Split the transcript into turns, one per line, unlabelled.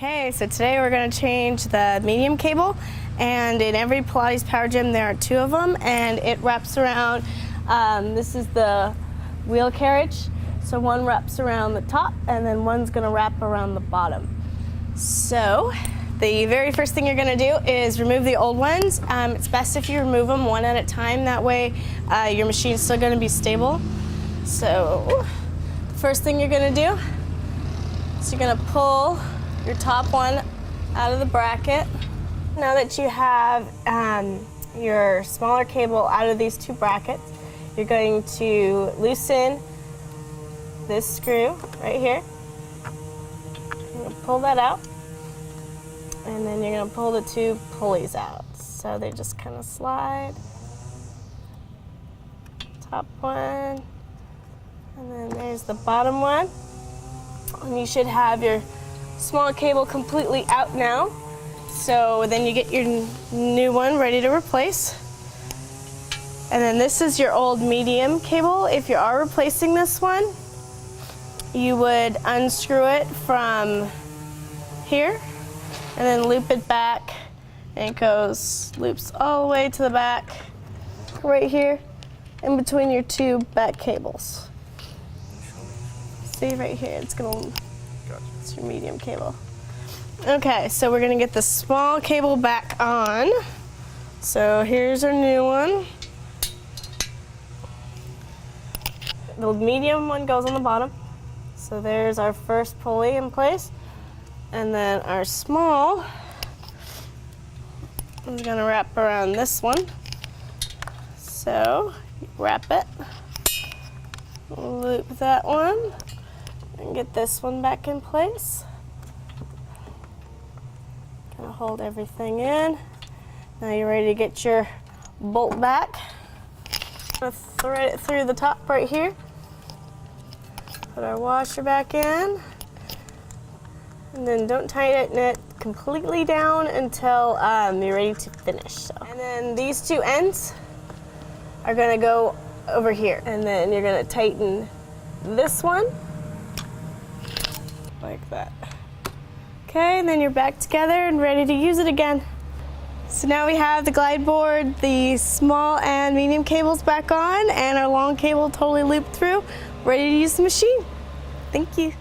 Okay, so today we're going to change the medium cable, and in every Pilates Power Gym there are two of them, and it wraps around, this is the wheel carriage, so one wraps around the top and then one's going to wrap around the bottom. So the very first thing you're going to do is remove the old ones. It's best if you remove them one at a time, that way your machine's still going to be stable. So the first thing you're going to do is you're going to pull your top one out of the bracket. Now that you have your smaller cable out of these two brackets, you're going to loosen this screw right here. You're going to pull that out, and then you're going to pull the two pulleys out. So they just kind of slide. Top one, and then there's the bottom one. And you should have your small cable completely out now. So then you get your new one ready to replace. And then this is your old medium cable. If you are replacing this one, you would unscrew it from here and then loop it back, and it loops all the way to the back right here in between your two back cables. See right here, it's your medium cable. Okay, so we're gonna get the small cable back on. So here's our new one. The medium one goes on the bottom. So there's our first pulley in place. And then our small is gonna wrap around this one. So wrap it, loop that one, and get this one back in place. Gonna hold everything in. Now you're ready to get your bolt back. Gonna thread it through the top right here. Put our washer back in. And then don't tighten it completely down until you're ready to finish. So. And then these two ends are gonna go over here. And then you're gonna tighten this one like that. Okay, and then you're back together and ready to use it again. So now we have the glide board, the small and medium cables back on, and our long cable totally looped through, ready to use the machine. Thank you.